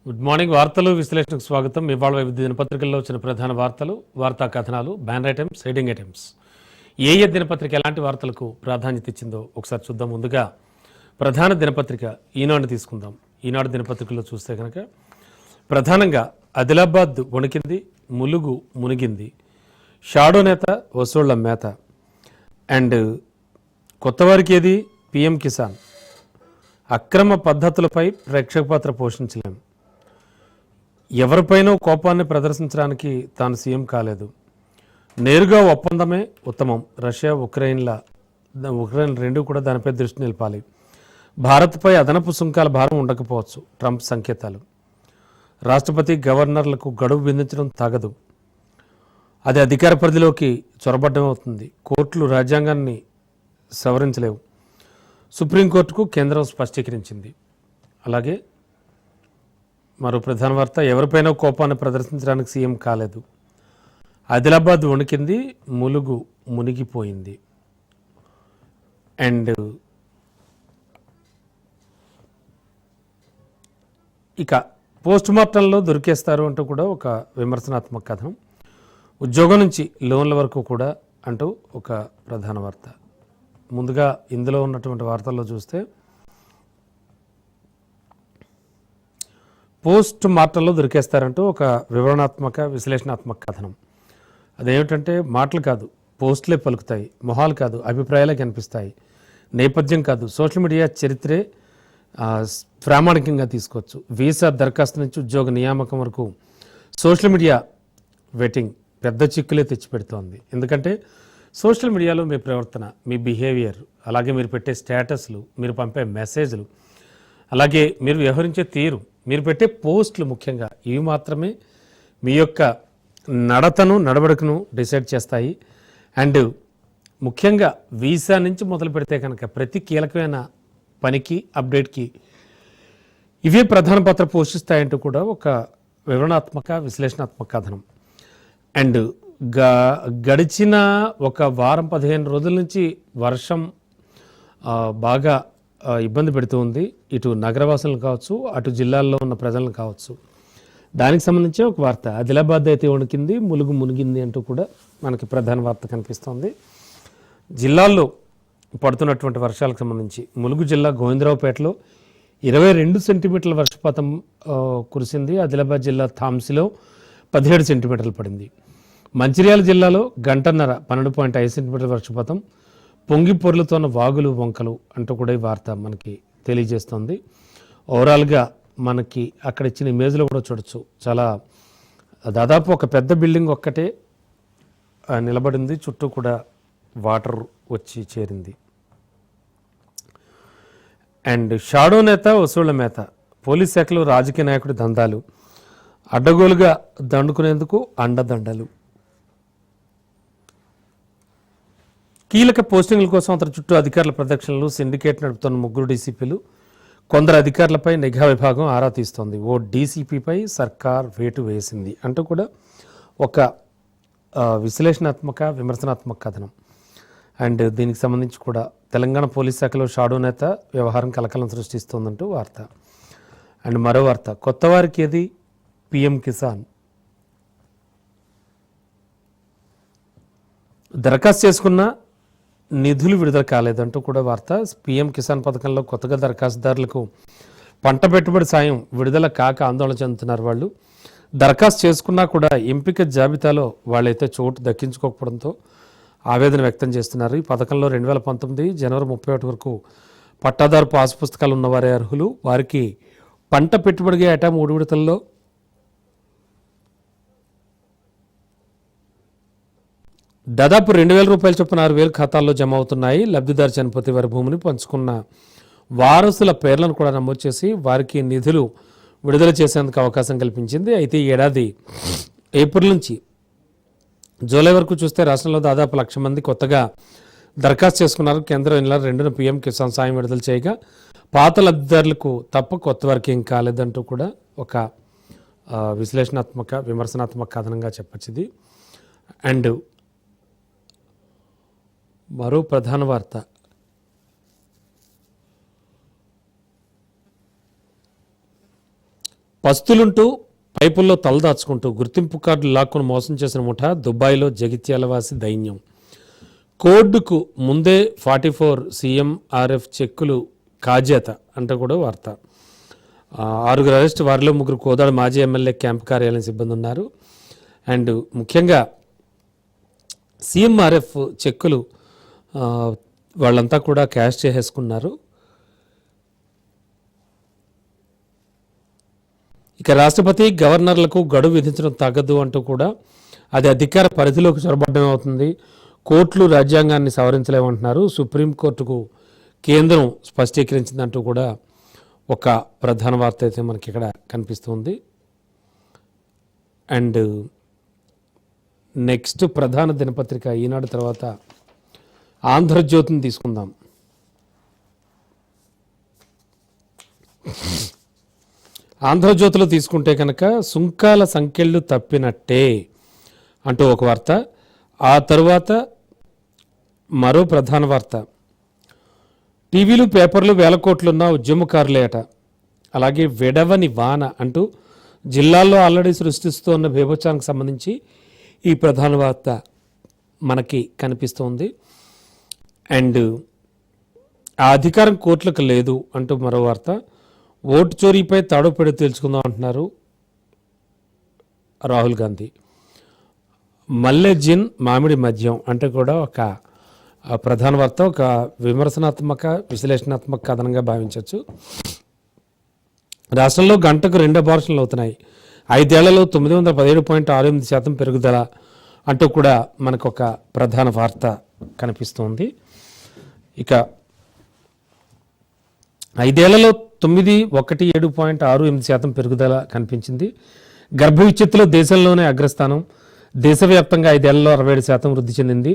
Good morning. వార్తలు విశ్లేషణకు స్వాగతం. ఇవాళ వివిధ దినపత్రికల్లో వచ్చిన ప్రధాన వార్తలు, వార్తా కథనాలు, బ్యానర్ ఐటమ్స్, హెడింగ్ ఐటమ్స్. ఏ దినపత్రిక ఎలాంటి వార్తలకు ప్రాధాన్యత ఇచ్చిందో ఒకసారి చూద్దాం. ముందుగా ప్రధాన దినపత్రిక ఈనాడు తీసుకుందాం. ఈనాడు దినపత్రికల్లో చూస్తే కనుక ప్రధానంగా ఆదిలాబాద్ వణికింది, ములుగు మునిగింది, షాడో నేత వసూళ్ల మేత, అండ్ కొత్తవారికి ఏది పిఎం కిసాన్, అక్రమ పద్ధతులపై ప్రేక్షక పాత్ర పోషించలేం, ఎవరిపైనో కోపాన్ని ప్రదర్శించడానికి తాను సీఎం కాలేదు, నేరుగా ఒప్పందమే ఉత్తమం, రష్యా ఉక్రెయిన్ రెండు కూడా దానిపై దృష్టి నిలపాలి, భారత్పై అదనపు సుంకాల భారం ఉండకపోవచ్చు, ట్రంప్ సంకేతాలు, రాష్ట్రపతి గవర్నర్లకు గడువు విధించడం తగదు, అది అధికార పరిధిలోకి చొరబడ్డం అవుతుంది, కోర్టులు రాజ్యాంగాన్ని సవరించలేవు, సుప్రీంకోర్టుకు కేంద్రం స్పష్టీకరించింది. అలాగే మరో ప్రధాన వార్త, ఎవరిపైనా కోపాన్ని ప్రదర్శించడానికి సీఎం కాలేదు, ఆదిలాబాద్ వణికింది, ములుగు మునిగిపోయింది, అండ్ ఇక పోస్ట్ మార్టంలో దొరికేస్తారు అంటూ కూడా ఒక విమర్శనాత్మక కథనం, ఉద్యోగం నుంచి లోన్ల వరకు కూడా అంటూ ఒక ప్రధాన వార్త. ముందుగా ఇందులో ఉన్నటువంటి వార్తల్లో చూస్తే పోస్ట్ మార్టంలో దొరికేస్తారంటూ ఒక వివరణాత్మక విశ్లేషణాత్మక కథనం. అదేమిటంటే మాటలు కాదు, పోస్టులే పలుకుతాయి, మొహాలు కాదు, అభిప్రాయాలే కనిపిస్తాయి, నేపథ్యం కాదు, సోషల్ మీడియా చరిత్రే ప్రామాణికంగా తీసుకోవచ్చు. వీసా దరఖాస్తు నుంచి ఉద్యోగ నియామకం వరకు సోషల్ మీడియా వెయిటింగ్ పెద్ద చిక్కులే తెచ్చిపెడుతోంది. ఎందుకంటే సోషల్ మీడియాలో మీ ప్రవర్తన, మీ బిహేవియర్, అలాగే మీరు పెట్టే స్టేటస్లు, మీరు పంపే మెసేజ్లు, అలాగే మీరు వ్యవహరించే తీరు, మీరు పెట్టే పోస్టులు, ముఖ్యంగా ఇవి మాత్రమే మీ యొక్క నడతను నడవడికను డిసైడ్ చేస్తాయి. అండ్ ముఖ్యంగా వీసా నుంచి మొదలు పెడితే కనుక ప్రతి కీలకమైన పనికి, అప్డేట్కి ఇవే ప్రధాన పాత్ర పోషిస్తాయంటూ కూడా ఒక వివరణాత్మక విశ్లేషణాత్మక కథనం. అండ్ గడిచిన ఒక వారం 15 రోజుల నుంచి వర్షం బాగా ఇబ్బంది పెడుతూ ఉంది. ఇటు నగరవాసులను కావచ్చు, అటు జిల్లాల్లో ఉన్న ప్రజలను కావచ్చు. దానికి సంబంధించి ఒక వార్త, ఆదిలాబాద్ అయితే వణికింది, ములుగు మునిగింది అంటూ కూడా మనకి ప్రధాన వార్త కనిపిస్తోంది. జిల్లాల్లో పడుతున్నటువంటి వర్షాలకు సంబంధించి ములుగు జిల్లా గోవిందరావుపేటలో 22 సెంటీమీటర్ల వర్షపాతం కురిసింది. ఆదిలాబాద్ జిల్లా థామ్సిలో 17 సెంటీమీటర్లు పడింది. మంచిర్యాల జిల్లాలో గంటన్నర 12.5 సెంటీమీటర్ల వర్షపాతం, పొంగి పొర్లుతోన్న వాగులు వంకలు అంటూ కూడా ఈ వార్త మనకి తెలియజేస్తుంది. ఓవరాల్గా మనకి అక్కడ ఇచ్చిన ఇమేజ్లో కూడా చూడొచ్చు, చాలా దాదాపు ఒక పెద్ద బిల్డింగ్ ఒక్కటే నిలబడింది, చుట్టూ కూడా వాటర్ వచ్చి చేరింది. అండ్ షాడో నేత వసూళ్ల మేత, పోలీస్ శాఖలో రాజకీయ నాయకుడి దందాలు, అడ్డగోలుగా దండుకునేందుకు అండదండలు, కీలక పోస్టింగ్ల కోసం అతని చుట్టూ అధికారుల ప్రదక్షిణలు, సిండికేట్ నడుపుతున్న 3 డీసీపీలు, కొందరు అధికారులపై నిఘా విభాగం ఆరా తీస్తోంది, ఓ డీసీపీపై సర్కార్ వేటు వేసింది అంటూ కూడా ఒక విశ్లేషణాత్మక విమర్శనాత్మక కథనం. అండ్ దీనికి సంబంధించి కూడా తెలంగాణ పోలీస్ శాఖలో షాడో నేత వ్యవహారం కలకలం సృష్టిస్తోందంటూ వార్త. అండ్ మరో వార్త, కొత్త వారికి ఏది పిఎం కిసాన్, దరఖాస్తు చేసుకున్న నిధులు విడుదల కాలేదంటూ కూడా వార్త. పిఎం కిసాన్ పథకంలో కొత్తగా దరఖాస్తుదారులకు పంట పెట్టుబడి సాయం విడుదల కాక ఆందోళన చెందుతున్నారు. వాళ్ళు దరఖాస్తు చేసుకున్నా కూడా ఎంపిక జాబితాలో వాళ్ళైతే చోటు దక్కించుకోకపోవడంతో ఆవేదన వ్యక్తం చేస్తున్నారు. ఈ పథకంలో 2019 జనవరి 31 వరకు పట్టాదారు పాసు పుస్తకాలు ఉన్నవారే అర్హులు. వారికి పంట పెట్టుబడిగా ఏటా 3 విడతల్లో దాదాపు 2,000 రూపాయల చొప్పున 6,000 ఖాతాల్లో జమ అవుతున్నాయి. లబ్ధిదారు చనిపోతే వారి భూమిని పంచుకున్న వారసుల పేర్లను కూడా నమోదు చేసి వారికి నిధులు విడుదల చేసేందుకు అవకాశం కల్పించింది. అయితే ఈ ఏడాది ఏప్రిల్ నుంచి జూలై వరకు చూస్తే రాష్ట్రంలో దాదాపు 1,00,000 మంది కొత్తగా దరఖాస్తు చేసుకున్నారు. కేంద్రం ఈ నెల 2న పిఎం కిసాన్ సాయం విడుదల చేయగా పాత లబ్ధిదారులకు తప్ప కొత్త వారికి ఏం కాలేదంటూ కూడా ఒక విశ్లేషణాత్మక విమర్శనాత్మక కథనంగా చెప్పచ్చు ఇది. అండ్ మరో ప్రధాన వార్త, పస్తులుంటూ పైపుల్లో తలదాచుకుంటూ గుర్తింపు కార్డులు లాక్కుని మోసం చేసిన ముఠా దుబాయ్లో జగిత్యాలవాసి దైన్యం. కోడ్డుకు ముందే 44 CMRF చెక్కులు కాజేత అంటూ కూడా వార్త. 6 అరెస్ట్, వారిలో 3 కోదాడ మాజీ ఎమ్మెల్యే క్యాంప్ కార్యాలయం సిబ్బంది ఉన్నారు. అండ్ ముఖ్యంగా CMRF చెక్కులు వాళ్ళంతా కూడా క్యాష్ చేసేసుకున్నారు. ఇక రాష్ట్రపతి గవర్నర్లకు గడువు విధించడం తగ్గదు అంటూ కూడా అది అధికార పరిధిలోకి చొరబడ్డం అవుతుంది. కోర్టులు రాజ్యాంగాన్ని సవరించలేమంటున్నారు. సుప్రీంకోర్టుకు కేంద్రం స్పష్టీకరించిందంటూ కూడా ఒక ప్రధాన వార్త అయితే మనకి ఇక్కడ కనిపిస్తుంది. అండ్ నెక్స్ట్ ప్రధాన దినపత్రిక ఈనాడు తర్వాత ఆంధ్రజ్యోతిని తీసుకుందాం. ఆంధ్రజ్యోతిలో తీసుకుంటే కనుక సుంకాల సంఖ్యలు తప్పినట్టే అంటూ ఒక వార్త. ఆ తరువాత మరో ప్రధాన వార్త, టీవీలు పేపర్లు 1000 కోట్లున్న ఉద్యమకారులే అట. అలాగే విడవని వాన అంటూ జిల్లాల్లో ఆల్రెడీ సృష్టిస్తున్న బీభత్సానికి సంబంధించి ఈ ప్రధాన వార్త మనకి కనిపిస్తోంది. అండ్ ఆ అధికారం కోర్టులకు లేదు అంటూ మరో వార్త. ఓటు చోరీపై తాడో పెడు తేల్చుకుందాం అంటున్నారు రాహుల్ గాంధీ. మల్లె జిన్ మామిడి మద్యం అంటే కూడా ఒక ప్రధాన వార్త, ఒక విమర్శనాత్మక విశ్లేషణాత్మక కథనంగా భావించవచ్చు. రాష్ట్రంలో గంటకు 2 అబార్షన్లు అవుతున్నాయి. 5 ఏళ్లలో 917.68% పెరుగుదల అంటూ కూడా మనకు ఒక ప్రధాన వార్త కనిపిస్తోంది. ఇక 5 ఏళ్లలో 917.68% పెరుగుదల కనిపించింది. గర్భ విచ్ఛిత్తులో దేశంలోనే అగ్రస్థానం. దేశవ్యాప్తంగా 5 ఏళ్లలో 67% వృద్ధి చెందింది.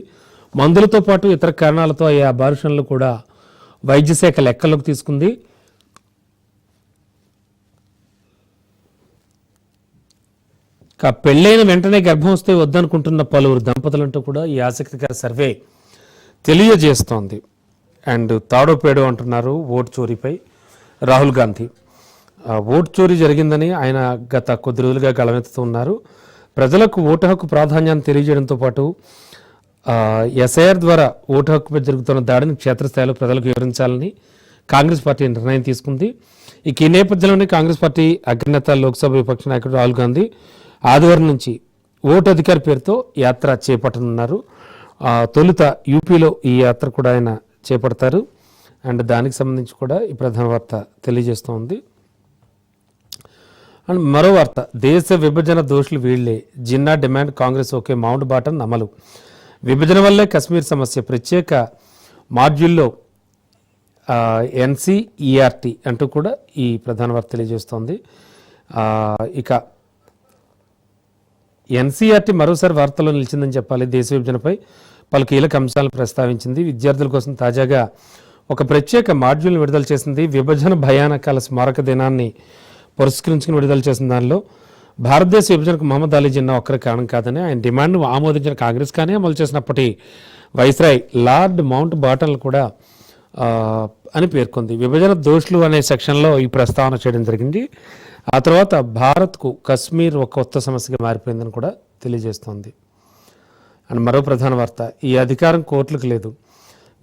మందులతో పాటు ఇతర కారణాలతో అయ్యే అబార్షన్లు కూడా వైద్య శాఖ లెక్కల్లోకి తీసుకుంది. పెళ్ళైన వెంటనే గర్భం వస్తే వద్దనుకుంటున్న పలువురు దంపతులంటూ కూడా ఈ ఆసక్తికర సర్వే తెలియజేస్తోంది. అండ్ తాడో పేడో అంటున్నారు ఓటు చోరీపై రాహుల్ గాంధీ. ఓటు చోరీ జరిగిందని ఆయన గత కొద్ది రోజులుగా గళమెత్తుతూ ఉన్నారు. ప్రజలకు ఓటు హక్కు ప్రాధాన్యాన్ని తెలియజేయడంతో పాటు SIR ద్వారా ఓటు హక్కుపై జరుగుతున్న దాడిని క్షేత్రస్థాయిలో ప్రజలకు వివరించాలని కాంగ్రెస్ పార్టీ నిర్ణయం తీసుకుంది. ఇక ఈ నేపథ్యంలోనే కాంగ్రెస్ పార్టీ అగ్రనేత లోక్సభ విపక్ష నాయకుడు రాహుల్ గాంధీ ఆదివారం నుంచి ఓటు అధికారి పేరుతో యాత్ర చేపట్టనున్నారు. తొలుత యూపీలో ఈ యాత్ర కూడా ఆయన చేపడతారు. అండ్ దానికి సంబంధించి కూడా ఈ ప్రధాన వార్త తెలియజేస్తోంది. అండ్ మరో వార్త, దేశ విభజన దోషులు వీళ్లే, Jinnah demand Congress okay, Mountbatten అమలు. విభజన వల్లే కశ్మీర్ సమస్య, ప్రత్యేక మాడ్యూల్లో NCERT అంటూ కూడా ఈ ప్రధాన వార్త తెలియజేస్తోంది. ఇక NCERT మరోసారి వార్తల్లో నిలిచిందని చెప్పాలి. దేశ విభజనపై పలు కీలక అంశాలను ప్రస్తావించింది. విద్యార్థుల కోసం తాజాగా ఒక ప్రత్యేక మాడ్యూల్ని విడుదల చేసింది. విభజన భయానకాల స్మారక దినాన్ని పురస్కరించుకుని విడుదల చేసిన దానిలో భారతదేశ విభజనకు మహమ్మద్ అలీ జిన్నా ఒక్కరి కారణం కాదని, ఆయన డిమాండ్ను ఆమోదించిన కాంగ్రెస్ కానీ అమలు చేసినప్పటి వైస్రాయ్ లార్డ్ మౌంట్ బాటన్ కూడా అని పేర్కొంది. విభజన దోషులు అనే సెక్షన్లో ఈ ప్రస్తావన చేయడం జరిగింది. ఆ తర్వాత భారత్కు కశ్మీర్ ఒక కొత్త సమస్యగా మారిపోయిందని కూడా తెలియజేస్తోంది. అండ్ మరో ప్రధాన వార్త, ఈ అధికారం కోర్టులకు లేదు.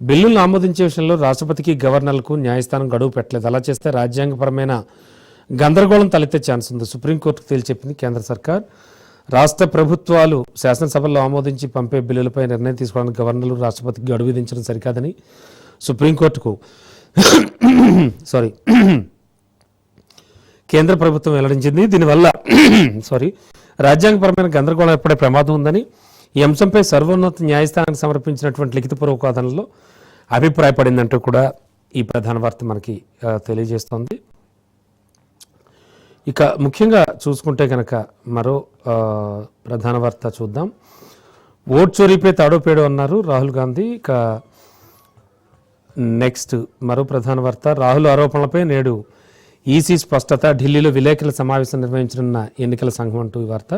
బిల్లులను ఆమోదించే విషయంలో రాష్ట్రపతికి గవర్నర్లకు న్యాయస్థానం గడువు పెట్టలేదు. అలా చేస్తే రాజ్యాంగపరమైన గందరగోళం తలెత్తే ఛాన్స్ ఉంది. సుప్రీంకోర్టుకు తేల్చెప్పింది కేంద్ర సర్కార్. రాష్ట్ర ప్రభుత్వాలు శాసనసభలో ఆమోదించి పంపే బిల్లులపై నిర్ణయం తీసుకోవడానికి గవర్నర్లు రాష్ట్రపతికి గడువు విధించడం సరికాదని సుప్రీంకోర్టుకు కేంద్ర ప్రభుత్వం వెల్లడించింది. దీనివల్ల రాజ్యాంగపరమైన గందరగోళం ఏర్పడే ప్రమాదం ఉందని ఈ అంశంపై సర్వోన్నత న్యాయస్థానానికి సమర్పించినటువంటి లిఖితపూర్వక వాదనలో అభిప్రాయపడిందంటూ కూడా ఈ ప్రధాన వార్త మనకి తెలియజేస్తోంది. ఇక ముఖ్యంగా చూసుకుంటే కనుక మరో ప్రధాన వార్త చూద్దాం. ఓట్ చోరీపై తాడోపేడో అన్నారు రాహుల్ గాంధీ. ఇక నెక్స్ట్ మరో ప్రధాన వార్త, రాహుల్ ఆరోపణలపై నేడు ఈసీ స్పష్టత, ఢిల్లీలో విలేకరుల సమావేశం నిర్వహించనున్న ఎన్నికల సంఘం అంటూ ఈ వార్త.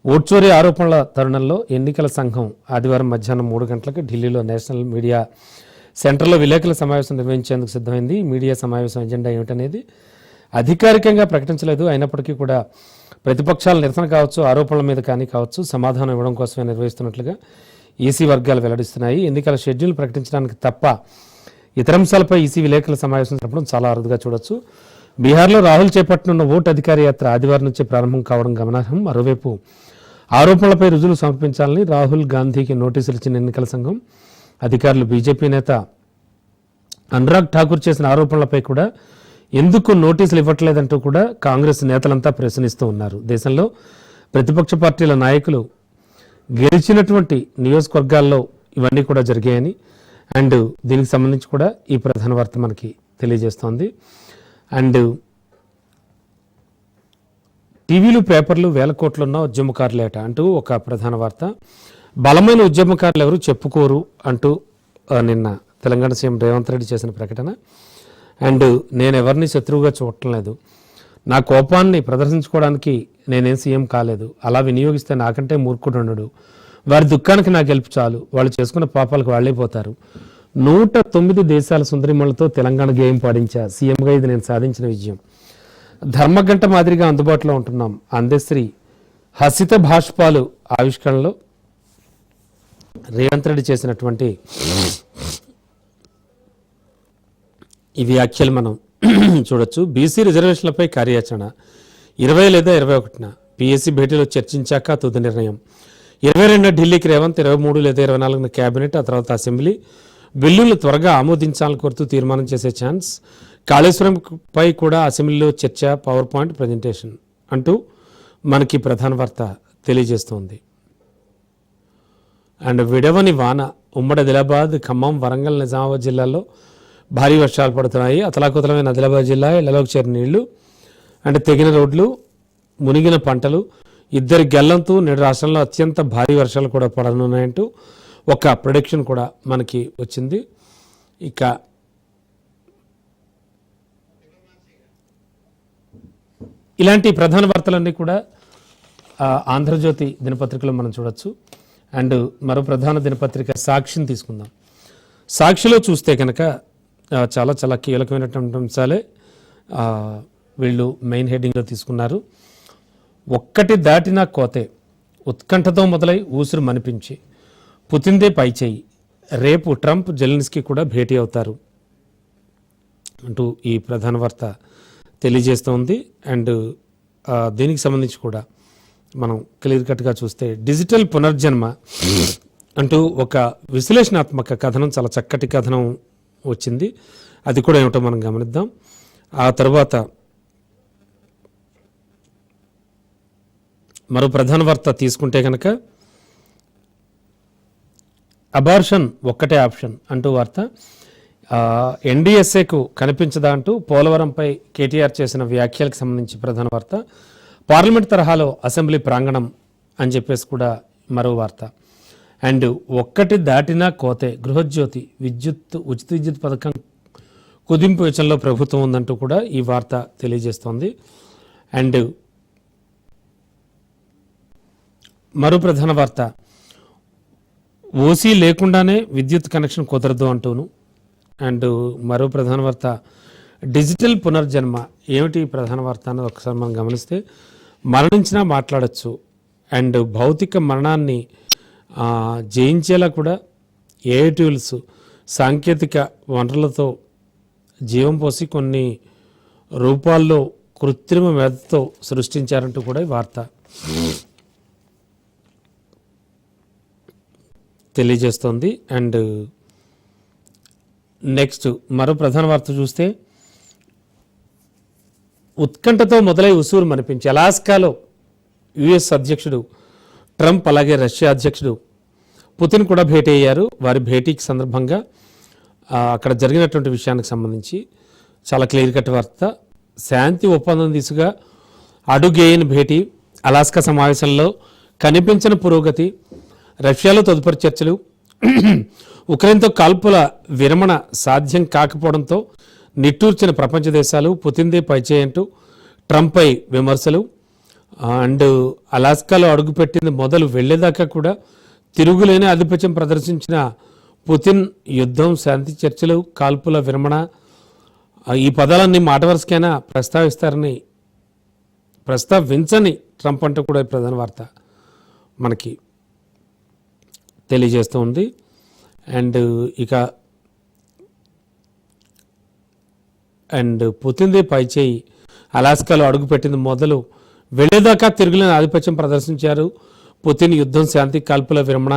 ఓట్ చోరీ ఆరోపణల తరుణంలో ఎన్నికల సంఘం ఆదివారం మధ్యాహ్నం 3 గంటలకు ఢిల్లీలో నేషనల్ మీడియా సెంటర్లో విలేకరుల సమావేశం నిర్వహించేందుకు సిద్ధమైంది. మీడియా సమావేశం ఎజెండా ఏమిటనేది అధికారికంగా ప్రకటించలేదు. అయినప్పటికీ కూడా ప్రతిపక్షాల నిరసన కావచ్చు, ఆరోపణల మీద కానీ కావచ్చు, సమాధానం ఇవ్వడం కోసమే నిర్వహిస్తున్నట్లుగా ఈసీ వర్గాలు వెల్లడిస్తున్నాయి. ఎన్నికల షెడ్యూల్ ప్రకటించడానికి తప్ప ఇతర అంశాలపై ఈసీ విలేకరుల సమావేశం జరపడం చాలా అరుదుగా చూడొచ్చు. బీహార్లో రాహుల్ చేపట్టనున్న ఓటు అధికార యాత్ర ఆదివారం నుంచి ప్రారంభం కావడం గమనార్హం. మరోవైపు ఆరోపణలపై రుజువులు సమర్పించాలని రాహుల్ గాంధీకి నోటీసులు ఇచ్చిన ఎన్నికల సంఘం అధికారులు బీజేపీ నేత అనురాగ్ ఠాకూర్ చేసిన ఆరోపణలపై కూడా ఎందుకు నోటీసులు ఇవ్వట్లేదంటూ కూడా కాంగ్రెస్ నేతలంతా ప్రశ్నిస్తూ ఉన్నారు. దేశంలో ప్రతిపక్ష పార్టీల నాయకులు గెలిచినటువంటి నియోజకవర్గాల్లో ఇవన్నీ కూడా జరిగాయని అండ్ దీనికి సంబంధించి కూడా ఈ ప్రధాన వార్త మనకి తెలియజేస్తోంది. అండ్ టీవీలు, పేపర్లు వేల కోట్లున్న ఉద్యమకారులేట అంటూ ఒక ప్రధాన వార్త. బలమైన ఉద్యమకారులు ఎవరు చెప్పుకోరు అంటూ నిన్న తెలంగాణ సీఎం రేవంత్ రెడ్డి చేసిన ప్రకటన. అండ్ నేను ఎవరిని శత్రువుగా చూడటం లేదు, నా కోపాన్ని ప్రదర్శించుకోవడానికి నేనేం సీఎం కాలేదు, అలా వినియోగిస్తే నాకంటే మూర్ఖుడు ఉండడు, వారి దుఃఖానికి నా గెలుపు చాలు, వాళ్ళు చేసుకున్న పాపాలకు వాళ్ళే పోతారు. 109 దేశాల సుందరిమలతో తెలంగాణ గేయం పాడించా, సీఎంగా ఇది నేను సాధించిన విజయం, ధర్మగంట మాదిరిగా అందుబాటులో ఉంటున్నాం, అందశ్రీ హసిత భాష్పాలు ఆవిష్కరణలో రేవంత్ రెడ్డి చేసినటువంటి ఈ వ్యాఖ్యలు మనం చూడొచ్చు. బీసీ రిజర్వేషన్లపై కార్యాచరణ 20 లేదా 21న పీఎస్సీ భేటీలో చర్చించాక తుది నిర్ణయం. 22న ఢిల్లీకి రేవంత్, 23 లేదా 24న క్యాబినెట్, ఆ తర్వాత అసెంబ్లీ. బిల్లులు త్వరగా ఆమోదించాలని కోరుతూ తీర్మానం చేసే ఛాన్స్. కాళేశ్వరంపై కూడా అసెంబ్లీలో చర్చ, పవర్ పాయింట్ ప్రజెంటేషన్ అంటూ మనకి ప్రధాన వార్త తెలియజేస్తోంది. అండ్ విడవని వాన ఉమ్మడి ఆదిలాబాద్, ఖమ్మం, వరంగల్, నిజామాబాద్ జిల్లాల్లో భారీ వర్షాలు పడుతున్నాయి. అతలాకుతలమైన ఆదిలాబాద్ జిల్లా ఇళ్లలోకి చేరిన నీళ్లు, అంటే తెగిన రోడ్లు, మునిగిన పంటలు, 2 గల్లంతు నేడు రాష్ట్రంలో అత్యంత భారీ వర్షాలు కూడా పడనున్నాయంటూ ఒక ప్రొడిక్షన్ కూడా మనకి వచ్చింది. ఇక ఇలాంటి ప్రధాన వార్తలన్నీ కూడా ఆంధ్రజ్యోతి దినపత్రికలో మనం చూడొచ్చు. అండ్ మరో ప్రధాన దినపత్రిక సాక్షిని తీసుకుందాం. సాక్షిలో చూస్తే కనుక చాలా చాలా కీలకమైనటువంటి అంశాలే వీళ్ళు మెయిన్ హెడ్డింగ్లో తీసుకున్నారు. ఒక్కటి దాటినా కోతే, ఉత్కంఠతో మొదలై ఊసురు మనిపించి, పుతిన్దే పైచేయి, రేపు ట్రంప్ జెలెన్స్కీ కూడా భేటీ అవుతారు అంటూ ఈ ప్రధాన వార్త తెలియజేస్తోంది. అండ్ దీనికి సంబంధించి కూడా మనం క్లియర్ కట్గా చూస్తే డిజిటల్ పునర్జన్మ అంటూ ఒక విశ్లేషణాత్మక కథనం, చాలా చక్కటి కథనం వచ్చింది. అది కూడా ఏమిటో మనం గమనిద్దాం. ఆ తర్వాత మరో ప్రధాన వార్త తీసుకుంటే కనుక అబార్షన్ ఒక్కటే ఆప్షన్ అంటూ వార్త. ఎన్డీఎస్ఏకు కనిపించదా అంటూ పోలవరంపై కేటీఆర్ చేసిన వ్యాఖ్యలకు సంబంధించి ప్రధాన వార్త. పార్లమెంట్ తరహాలో అసెంబ్లీ ప్రాంగణం అని చెప్పేసి కూడా మరో వార్త. అండ్ ఒక్కటి దాటినా కోతే, గృహజ్యోతి ఉచిత విద్యుత్ పథకం కుదింపు యోచనలో ప్రభుత్వం ఉందంటూ కూడా ఈ వార్త తెలియజేస్తోంది. అండ్ మరో ప్రధాన వార్త, ఓసీ లేకుండానే విద్యుత్ కనెక్షన్ కుదరదు అంటూను. అండ్ మరో ప్రధాన వార్త డిజిటల్ పునర్జన్మ. ఏమిటి ప్రధాన వార్త అన్నది ఒకసారి మనం గమనిస్తే, మరణించినా మాట్లాడచ్చు అండ్ భౌతిక మరణాన్ని జయించేలా కూడా ఏఐ టూల్స్, సాంకేతిక వనరులతో జీవం పోసి కొన్ని రూపాల్లో కృత్రిమ మేధతో సృష్టించారంటూ కూడా ఈ వార్త తెలియజేస్తోంది. అండ్ నెక్స్ట్ మరో ప్రధాన వార్త చూస్తే, ఉత్కంఠతో మొదలై ఉసూరు మనిపించి, అలాస్కాలో యుఎస్ అధ్యక్షుడు ట్రంప్ అలాగే రష్యా అధ్యక్షుడు పుతిన్ కూడా భేటీ అయ్యారు. వారి భేటీకి సందర్భంగా అక్కడ జరిగినటువంటి విషయానికి సంబంధించి చాలా క్లియర్ కట్ వార్త. శాంతి ఒప్పందం దిశగా అడుగేయని భేటీ, అలాస్కా సమావేశంలో కనిపించిన పురోగతి, రష్యాలో తదుపరి చర్చలు, ఉక్రెయిన్తో కాల్పుల విరమణ సాధ్యం కాకపోవడంతో నిట్టూర్చిన ప్రపంచ దేశాలు, పుతిన్దే పైచేయంటూ ట్రంప్పై విమర్శలు. అండ్ అలాస్కాలో అడుగుపెట్టింది మొదలు వెళ్లేదాకా కూడా తిరుగులేని ఆధిపత్యం ప్రదర్శించిన పుతిన్ యుద్ధం, శాంతి చర్చలు, కాల్పుల విరమణ ఈ పదాలన్నీ మాట వరుసకైనా ప్రస్తావించని ట్రంప్ అంటూ కూడా ఈ ప్రధాన వార్త మనకి తెలియజేస్తూ ఉంది. అండ్ ఇక పుతిన్దే పైచేయి అలాస్కాలో అడుగుపెట్టింది మొదలు వెళ్ళేదాకా తిరుగులేని ఆధిపత్యం ప్రదర్శించారు. పుతిన్ యుద్ధం, శాంతి, కాల్పుల విరమణ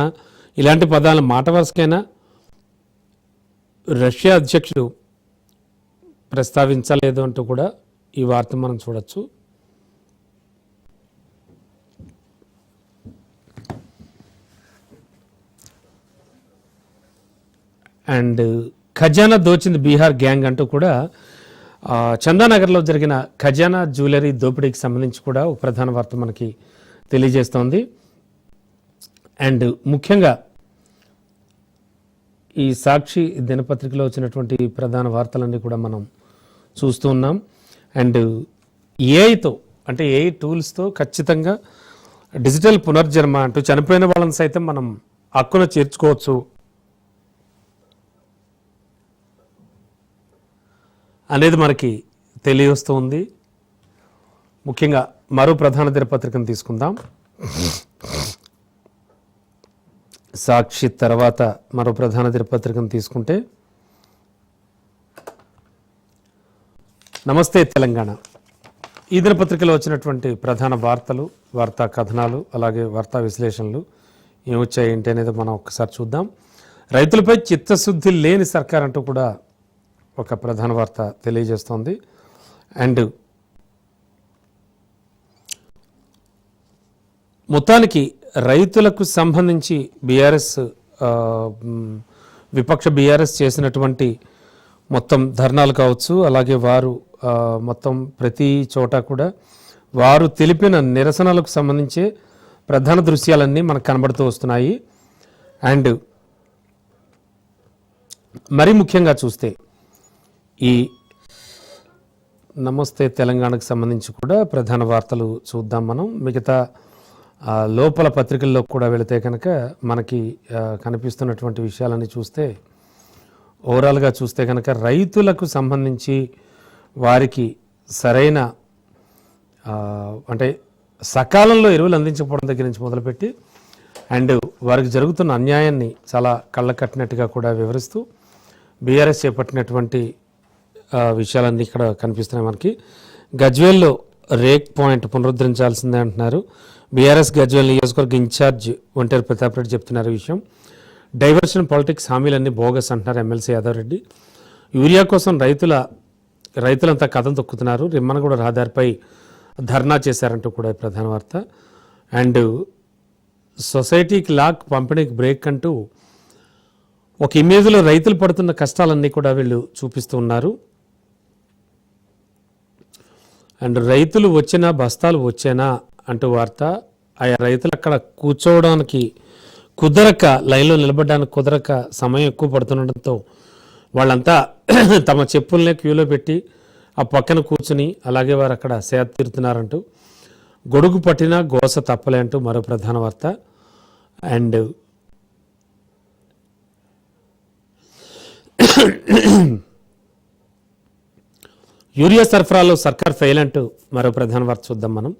ఇలాంటి పదాలను మాట వరుసకైనా రష్యా అధ్యక్షుడు ప్రస్తావించలేదు అంటూ కూడా ఈ వార్త మనం చూడొచ్చు. అండ్ ఖజానా దోచింది బీహార్ గ్యాంగ్ అంటూ కూడా చందానగర్లో జరిగిన ఖజానా జ్యువెలరీ దోపిడీకి సంబంధించి కూడా ఒక ప్రధాన వార్త మనకి తెలియజేస్తోంది. అండ్ ముఖ్యంగా ఈ సాక్షి దినపత్రికలో వచ్చినటువంటి ప్రధాన వార్తలన్నీ కూడా మనం చూస్తూ ఉన్నాం. అండ్ ఏఐతో అంటే ఏఐ టూల్స్తో ఖచ్చితంగా డిజిటల్ పునర్జన్మ అంటూ చనిపోయిన వాళ్ళని సైతం మనం హక్కున చేర్చుకోవచ్చు అనేది మనకి తెలియస్తూ ఉంది. ముఖ్యంగా మరో ప్రధాన దినపత్రికను తీసుకుందాం. సాక్షి తర్వాత మరో ప్రధాన దినపత్రికను తీసుకుంటే నమస్తే తెలంగాణ. ఈ దినపత్రికలో వచ్చినటువంటి ప్రధాన వార్తలు, వార్తా కథనాలు, అలాగే వార్తా విశ్లేషణలు ఏమొచ్చాయి ఏంటి అనేది మనం ఒకసారి చూద్దాం. రైతులపై చిత్తశుద్ధి లేని సర్కార్ అంటూ కూడా ఒక ప్రధాన వార్త తెలియజేస్తోంది. అండ్ మొత్తానికి రైతులకు సంబంధించి విపక్ష బీఆర్ఎస్ చేసినటువంటి మొత్తం ధర్నాలు కావచ్చు, అలాగే వారు మొత్తం ప్రతి చోట కూడా వారు తెలిపిన నిరసనలకు సంబంధించే ప్రధాన దృశ్యాలన్నీ మనకు కనబడుతూ వస్తున్నాయి. అండ్ మరి ముఖ్యంగా చూస్తే ఈ నమస్తే తెలంగాణకు సంబంధించి కూడా ప్రధాన వార్తలు చూద్దాం మనం. మిగతా లోపల పత్రికల్లో కూడా వెళితే కనుక మనకి కనిపిస్తున్నటువంటి విషయాలన్నీ చూస్తే ఓవరాల్గా చూస్తే కనుక రైతులకు సంబంధించి వారికి సరైన అంటే సకాలంలో ఎరువులు అందించకపోవడం దగ్గర నుంచి మొదలుపెట్టి అండ్ వారికి జరుగుతున్న అన్యాయాన్ని చాలా కళ్ళ కట్టినట్టుగా కూడా వివరిస్తూ బీఆర్ఎస్ చేపట్టినటువంటి విషయాలన్నీ ఇక్కడ కనిపిస్తున్నాయి మనకి. గజ్వేల్లో రేక్ పాయింట్ పునరుద్ధరించాల్సిందే అంటున్నారు బీఆర్ఎస్ గజ్వేల్ నియోజకవర్గ ఇన్ఛార్జ్ ఒంటేరు ప్రతాప్ రెడ్డి చెప్తున్నారు ఈ విషయం. డైవర్షన్ పాలిటిక్స్ హామీలన్నీ బోగస్ అంటున్నారు ఎమ్మెల్సీ యాదవ్ రెడ్డి. యూరియా కోసం రైతులంతా కథం తొక్కుతున్నారు. రిమ్మనగూడ రహదారిపై ధర్నా చేశారంటూ కూడా ప్రధాన వార్త. అండ్ సొసైటీకి లాక్, పంపిణీకి బ్రేక్ అంటూ ఒక ఇమేజ్లో రైతులు పడుతున్న కష్టాలన్నీ కూడా వీళ్ళు చూపిస్తూ ఉన్నారు. అండ్ రైతులు వచ్చినా బస్తాలు వచ్చేనా అంటూ వార్త. ఆయా రైతులు అక్కడ కూర్చోవడానికి కుదరక, లైన్లో నిలబడడానికి కుదరక సమయం ఎక్కువ పడుతుండటంతో వాళ్ళంతా తమ చెప్పుల్నే క్యూలో పెట్టి ఆ పక్కన కూర్చుని అలాగే వారు అక్కడ సేద తీరుతున్నారంటూ గొడుగు పట్టినా గోస తప్పలే అంటూ మరో ప్రధాన వార్త. అండ్ యూరియా సరఫరాలో సర్కార్ ఫెయిల్ అంటూ మరో ప్రధాన వార్త చూద్దాం మనం.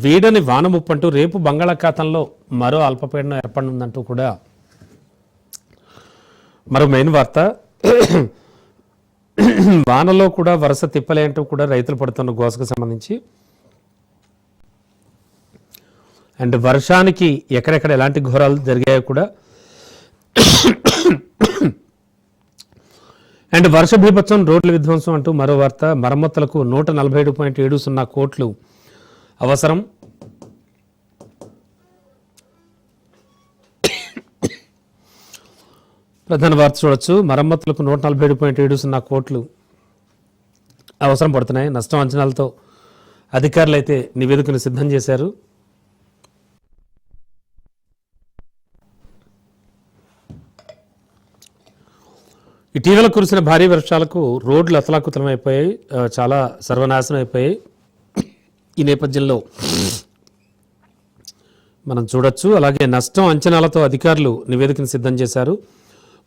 వీడని వాన ముప్పంటూ రేపు బంగాళాఖాతంలో మరో అల్పపీడనం ఏర్పడనుందంటూ కూడా మరో మెయిన్ వార్త. వానలో కూడా వరుస తిప్పలే అంటూ కూడా రైతులు పడుతున్న గోసకు సంబంధించి అండ్ వర్షానికి ఎక్కడెక్కడ ఎలాంటి ఘోరాలు జరిగాయో కూడా అండ్ వర్ష బీభత్సం, రోడ్ల విధ్వంసం అంటూ మరో వార్త. మరమ్మతులకు 147.70 కోట్లు అవసరం. ప్రధాన వార్త చూడొచ్చు. మరమ్మతులకు 147.70 కోట్లు అవసరం పడుతున్నాయి. నష్టం అంచనాలతో అధికారులు అయితే నివేదికను సిద్ధం చేశారు. ఇటీవల కురిసిన భారీ వర్షాలకు రోడ్లు అతలాకుతలమైపోయాయి, చాలా సర్వనాశనం అయిపోయాయి. ఈ నేపథ్యంలో మనం చూడొచ్చు. అలాగే నష్టం అంచనాలతో అధికారులు నివేదికను సిద్ధం చేశారు.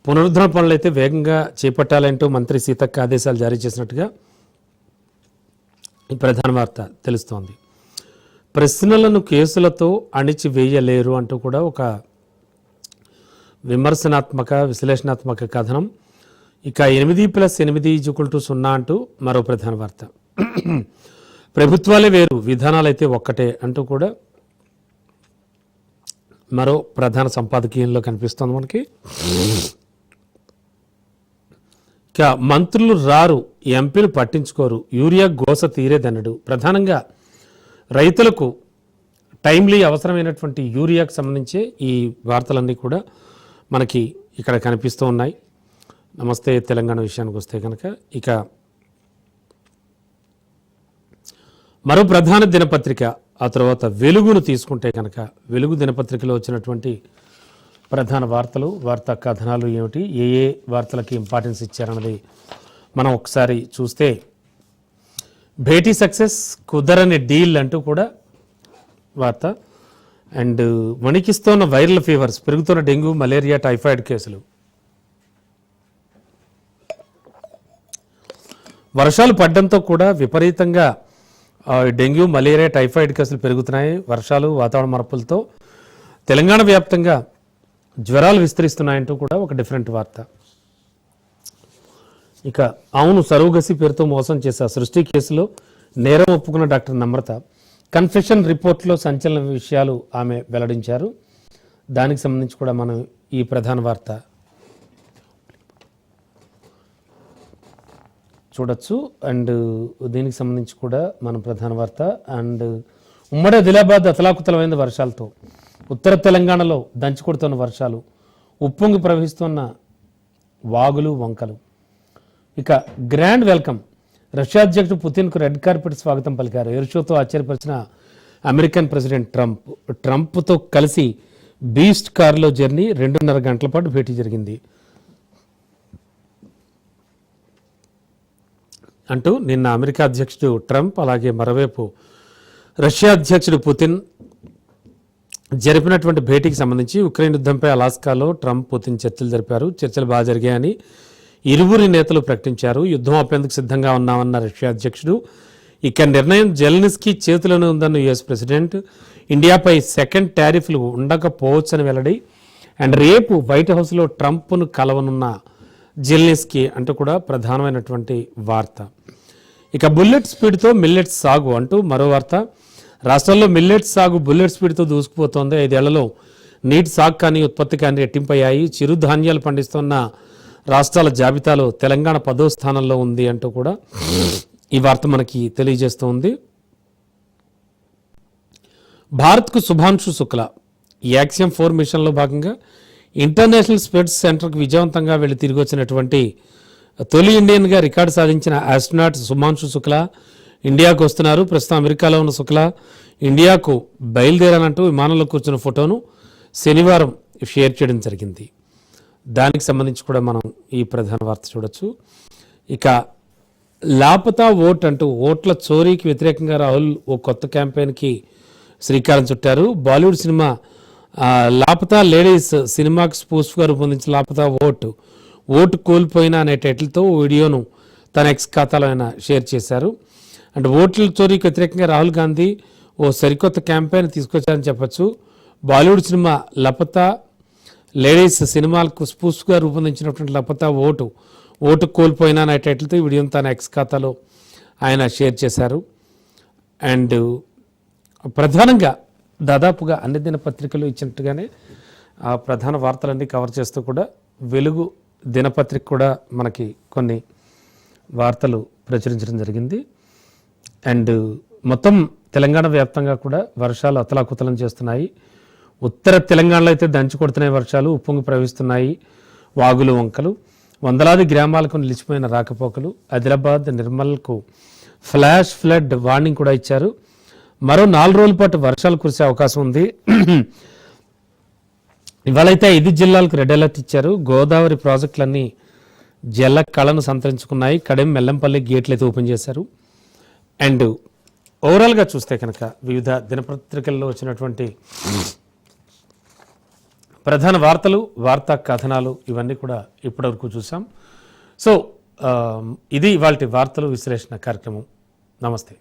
పునరుద్ధరణ పనులు అయితే వేగంగా చేపట్టాలంటూ మంత్రి సీతక్క ఆదేశాలు జారీ చేసినట్టుగా ఈ ప్రధాన వార్త తెలుస్తోంది. ప్రశ్నలను కేసులతో అణిచివేయలేరు అంటూ కూడా ఒక విమర్శనాత్మక విశ్లేషణాత్మక కథనం. ఇక 8+8=0 అంటూ మరో ప్రధాన వార్త. ప్రభుత్వాలే వేరు విధానాలైతే ఒక్కటే అంటూ కూడా మరో ప్రధాన సంపాదకీయంలో కనిపిస్తోంది మనకి. ఇక మంత్రులు రారు, ఎంపీలు పట్టించుకోరు, యూరియా గోస తీరేదన్నడు. ప్రధానంగా రైతులకు టైమ్లీ అవసరమైనటువంటి యూరియాకు సంబంధించి ఈ వార్తలన్నీ కూడా మనకి ఇక్కడ కనిపిస్తూ ఉన్నాయి. నమస్తే తెలంగాణ విషయానికి వస్తే కనుక ఇక మరో ప్రధాన దినపత్రిక, ఆ తర్వాత వెలుగును తీసుకుంటే కనుక వెలుగు దినపత్రికలో వచ్చినటువంటి ప్రధాన వార్తలు, వార్తా కథనాలు ఏమిటి, ఏ ఏ వార్తలకి ఇంపార్టెన్స్ ఇచ్చారన్నది మనం ఒకసారి చూస్తే, భేటీ సక్సెస్ కుదరని డీల్ అంటూ కూడా వార్త. అండ్ వణికిస్తున్న వైరల్ ఫీవర్స్, పెరుగుతున్న డెంగ్యూ, మలేరియా, టైఫాయిడ్ కేసులు. వర్షాలు పడడంతో కూడా విపరీతంగా డెంగ్యూ, మలేరియా, టైఫాయిడ్ కేసులు పెరుగుతున్నాయి. వర్షాలు, వాతావరణ మార్పులతో తెలంగాణ వ్యాప్తంగా జ్వరాలు విస్తరిస్తున్నాయంటూ కూడా ఒక డిఫరెంట్ వార్త. ఇక అవును సరోగసి పేరుతో మోసం చేశా, సృష్టి కేసులో నేరం ఒప్పుకున్న డాక్టర్ నమ్రత కన్ఫెషన్ రిపోర్ట్లో సంచలన విషయాలు ఆమె వెల్లడించారు. దానికి సంబంధించి కూడా మనం ఈ ప్రధాన వార్త చూడొచ్చు. అండ్ దీనికి సంబంధించి కూడా మన ప్రధాన వార్త. అండ్ ఉమ్మడి ఆదిలాబాద్ అతలాకుతలమైన వర్షాలతో, ఉత్తర తెలంగాణలో దంచి కొడుతున్న వర్షాలు, ఉప్పొంగి ప్రవహిస్తున్న వాగులు, వంకలు. ఇక గ్రాండ్ వెల్కమ్, రష్యా అధ్యక్షుడు పుతిన్కు రెడ్ కార్పెట్ స్వాగతం పలికారు. ఎయిర్ షోతో ఆశ్చర్యపరిచిన అమెరికన్ ప్రెసిడెంట్ ట్రంప్తో కలిసి బీస్ట్ కారులో జర్నీ, 2.5 గంటల పాటు భేటీ జరిగింది అంటూ నిన్న అమెరికా అధ్యక్షుడు ట్రంప్, అలాగే మరోవైపు రష్యా అధ్యక్షుడు పుతిన్ జరిపినటువంటి భేటీకి సంబంధించి ఉక్రెయిన్ యుద్ధంపై అలాస్కాలో ట్రంప్, పుతిన్ చర్చలు జరిపారు. చర్చలు బాగా జరిగాయని ఇరువురి నేతలు ప్రకటించారు. యుద్ధం ఆపేందుకు సిద్ధంగా ఉన్నామన్న రష్యా అధ్యక్షుడు. ఇక నిర్ణయం జెలెన్స్కీ చేతిలోనే ఉందన్న యుఎస్ ప్రెసిడెంట్. ఇండియాపై సెకండ్ టారిఫ్లు ఉండకపోవచ్చని వెల్లడి. అండ్ రేపు వైట్ హౌస్లో ట్రంప్ను కలవనున్న జెలెన్స్కీ అంటూ కూడా ప్రధానమైనటువంటి వార్త. ఇక బుల్లెట్ స్పీడ్తో మిల్లెట్స్ సాగు అంటూ మరో వార్త. రాష్ట్రంలో మిల్లెట్స్ సాగు బుల్లెట్ స్పీడ్తో దూసుకుపోతోంది. 5 ఏళ్లలో నీటి సాగు కానీ ఉత్పత్తి కానీ రెట్టింపయ్యాయి. చిరుధాన్యాలు పండిస్తున్న రాష్ట్రాల జాబితాలో తెలంగాణ 10వ స్థానంలో ఉంది అంటూ కూడా ఈ వార్త మనకి తెలియజేస్తోంది. భారత్కు శుభాంశు శుక్లా యాక్సియం 4 మిషన్లో భాగంగా ఇంటర్నేషనల్ స్పేస్ సెంటర్కు విజయవంతంగా వెళ్ళి తిరిగి వచ్చినటువంటి తొలి ఇండియన్గా రికార్డు సాధించిన ఆస్ట్రోనాట్ శుభాంశు శుక్లా ఇండియాకు వస్తున్నారు. ప్రస్తుతం అమెరికాలో ఉన్న శుక్లా ఇండియాకు బయలుదేరానంటూ విమానంలో కూర్చున్న ఫోటోను శనివారం షేర్ చేయడం జరిగింది. దానికి సంబంధించి కూడా మనం ఈ ప్రధాన వార్త చూడొచ్చు. ఇక లాపతా ఓట్ అంటూ ఓట్ల చోరీకి వ్యతిరేకంగా రాహుల్ ఓ కొత్త క్యాంపెయిన్కి శ్రీకారం చుట్టారు. బాలీవుడ్ సినిమా లాపతా లేడీస్ సినిమాకి స్పూఫ్గా రూపొందించిన లాపతా ఓటు కోల్పోయినా అనే టైటిల్తో వీడియోను తన ఎక్స్ ఖాతాలో ఆయన షేర్ చేశారు. అంటే ఓట్ల చోరీకి వ్యతిరేకంగా రాహుల్ గాంధీ ఓ సరికొత్త క్యాంపెయిన్ తీసుకొచ్చారని చెప్పచ్చు. బాలీవుడ్ సినిమా లపతా లేడీస్ సినిమాలకు స్పూఫ్గా రూపొందించినటువంటి లపతా ఓటు కోల్పోయినా అనే టైటిల్తో ఈ వీడియోను తన ఎక్స్ ఖాతాలో ఆయన షేర్ చేశారు. అండ్ ప్రధానంగా దాదాపుగా అన్ని దినపత్రికలు ఇచ్చినట్టుగానే ఆ ప్రధాన వార్తలన్నీ కవర్ చేస్తూ కూడా వెలుగు దినపత్రిక కూడా మనకి కొన్ని వార్తలు ప్రచురించడం జరిగింది. అండ్ మొత్తం తెలంగాణ వ్యాప్తంగా కూడా వర్షాలు అతలాకుతలం చేస్తున్నాయి. ఉత్తర తెలంగాణలో అయితే దంచి కొడుతున్నాయి వర్షాలు, ఉప్పొంగి ప్రవహిస్తున్నాయి వాగులు, వంకలు. వందలాది గ్రామాలకు నిలిచిపోయిన రాకపోకలు. ఆదిలాబాద్, నిర్మల్కు ఫ్లాష్ ఫ్లడ్ వార్నింగ్ కూడా ఇచ్చారు. మరో 4 రోజుల పాటు వర్షాలు కురిసే అవకాశం ఉంది. ఇవాళైతే 5 జిల్లాలకు రెడ్ అలర్ట్ ఇచ్చారు. గోదావరి ప్రాజెక్టులన్నీ జల కళను సంతరించుకున్నాయి. కడెం, మెల్లంపల్లి గేట్లు అయితే ఓపెన్ చేశారు. అండ్ ఓవరాల్గా చూస్తే కనుక వివిధ దినపత్రికల్లో వచ్చినటువంటి ప్రధాన వార్తలు, వార్తా కథనాలు ఇవన్నీ కూడా ఇప్పటివరకు చూసాం. సో ఇది ఇవాల్టి వార్తలు విశ్లేషణ కార్యక్రమం. నమస్తే.